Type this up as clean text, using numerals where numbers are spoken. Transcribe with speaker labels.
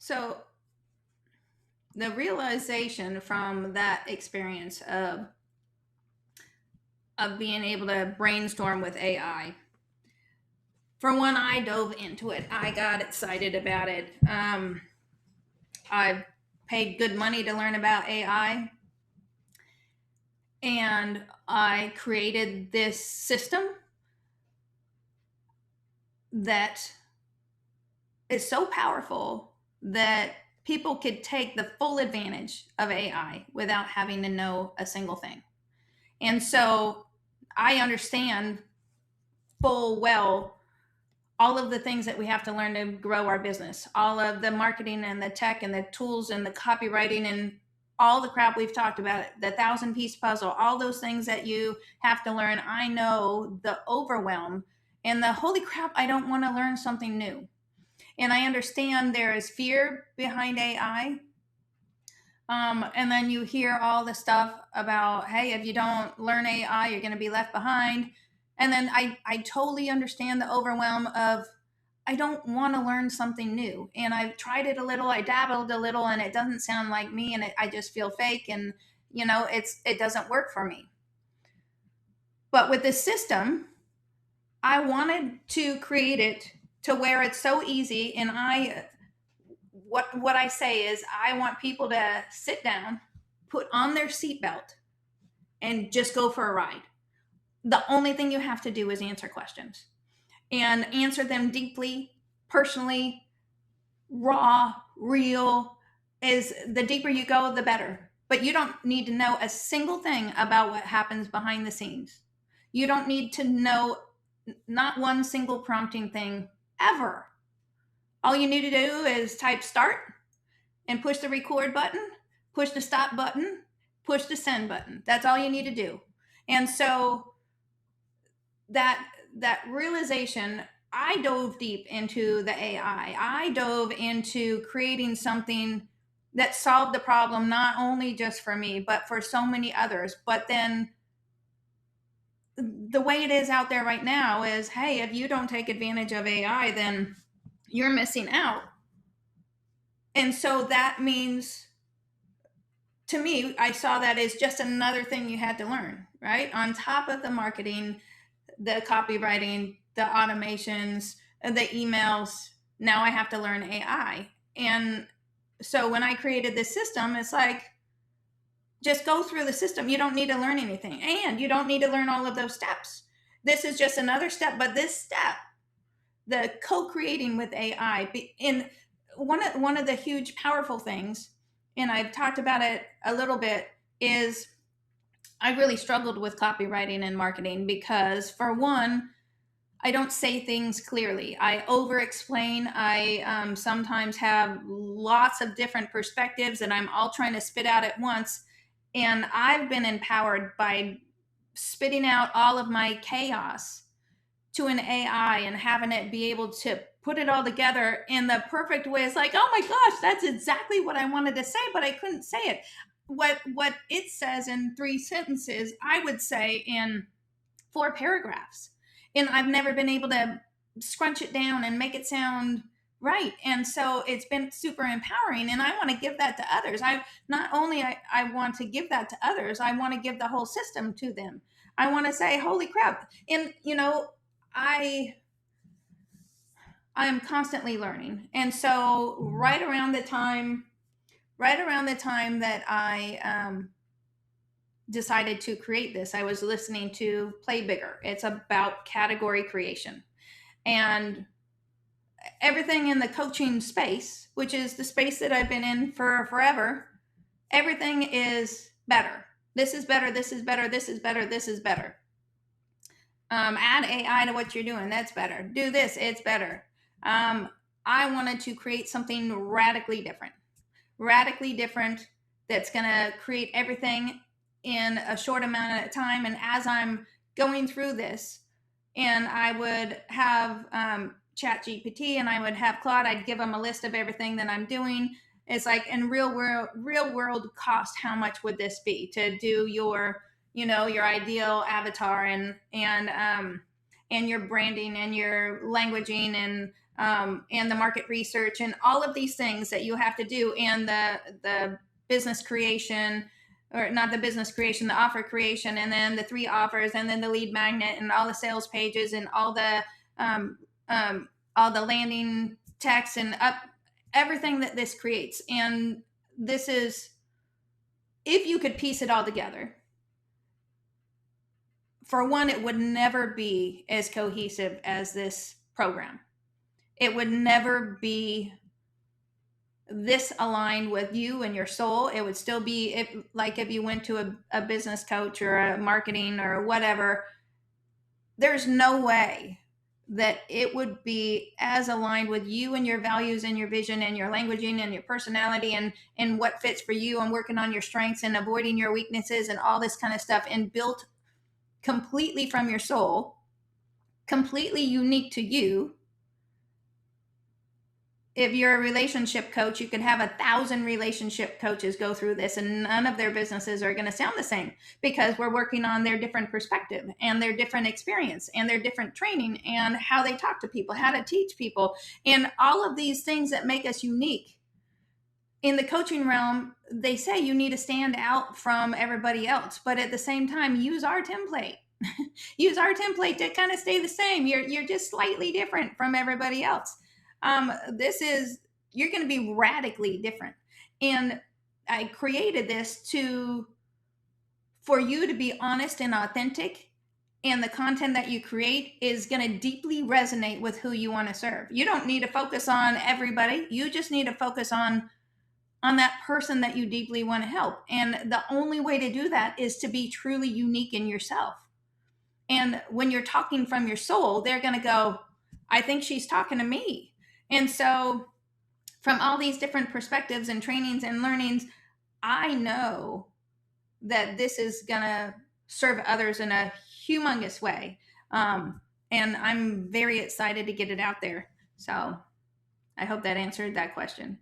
Speaker 1: So the realization from that experience of being able to brainstorm with AI. For one, I dove into it. I got excited about it. I paid good money to learn about AI, and I created this system that is so powerful that people could take the full advantage of AI without having to know a single thing. And so I understand full well all of the things that we have to learn to grow our business, all of the marketing and the tech and the tools and the copywriting and all the crap we've talked about, the 1,000-piece puzzle, all those things that you have to learn. I know the overwhelm and the holy crap, I don't want to learn something new. And I understand there is fear behind AI. And then you hear all the stuff about, hey, if you don't learn AI, you're going to be left behind. And then I totally understand the overwhelm of, I don't want to learn something new. And I've tried it a little, I dabbled a little, and it doesn't sound like me, and I just feel fake, and it doesn't work for me. But with this system, I wanted to create it to where it's so easy, and what I say is I want people to sit down, put on their seatbelt, and just go for a ride. The only thing you have to do is answer questions and answer them deeply, personally, raw, real. Is the deeper you go, the better. But you don't need to know a single thing about what happens behind the scenes. You don't need to know not one single prompting thing ever. All you need to do is type start and push the record button, push the stop button, push the send button. That's all you need to do. And so that realization, I dove deep into the AI. I dove into creating something that solved the problem not only just for me, but for so many others. But then the way it is out there right now is, hey, if you don't take advantage of AI, then you're missing out. And so that means, to me, I saw that as just another thing you had to learn, right? On top of the marketing, the copywriting, the automations, the emails, now I have to learn AI. And so when I created this system, it's like, just go through the system. You don't need to learn anything, and you don't need to learn all of those steps. This is just another step, but this step, the co-creating with AI, in one of the huge powerful things, and I've talked about it a little bit, is I really struggled with copywriting and marketing because, for one, I don't say things clearly. I over explain. I sometimes have lots of different perspectives and I'm all trying to spit out at once. And I've been empowered by spitting out all of my chaos to an AI and having it be able to put it all together in the perfect way. It's like, oh my gosh, that's exactly what I wanted to say, but I couldn't say it. What it says in 3 sentences, I would say in 4 paragraphs. And I've never been able to scrunch it down and make it sound right. And so it's been super empowering, and I want to give that to others. I not only I want to give that to others, I want to give the whole system to them. I want to say, holy crap. And I am constantly learning. And so right around the time that I decided to create this, I was listening to Play Bigger. It's about category creation. And everything in the coaching space, which is the space that I've been in for forever, everything is better. This is better, this is better, this is better, this is better. Add AI to what you're doing, that's better. Do this, it's better. I wanted to create something radically different that's going to create everything in a short amount of time. And as I'm going through this, and I would have Chat GPT and I would have Claude, I'd give them a list of everything that I'm doing. It's like, in real world cost, how much would this be to do your ideal avatar and your branding and your languaging and and the market research and all of these things that you have to do, and the business creation, or not the business creation, the offer creation, and then the 3 offers, and then the lead magnet, and all the sales pages, and um, all the landing text, and everything that this creates. And this is, if you could piece it all together, for one, it would never be as cohesive as this program. It would never be this aligned with you and your soul. It would still be, if you went to a business coach or a marketing or whatever, there's no way that it would be as aligned with you and your values and your vision and your languaging and your personality and what fits for you, and working on your strengths and avoiding your weaknesses and all this kind of stuff, and built completely from your soul, completely unique to you. If you're a relationship coach, you could have 1,000 relationship coaches go through this, and none of their businesses are going to sound the same, because we're working on their different perspective and their different experience and their different training and how they talk to people, how to teach people, and all of these things that make us unique. In the coaching realm, they say you need to stand out from everybody else, but at the same time, use our template. Use our template to kind of stay the same. You're just slightly different from everybody else. You're going to be radically different. And I created this for you to be honest and authentic, and the content that you create is going to deeply resonate with who you want to serve. You don't need to focus on everybody. You just need to focus on that person that you deeply want to help. And the only way to do that is to be truly unique in yourself. And when you're talking from your soul, they're going to go, I think she's talking to me. And so from all these different perspectives and trainings and learnings, I know that this is going to serve others in a humongous way. And I'm very excited to get it out there. So I hope that answered that question.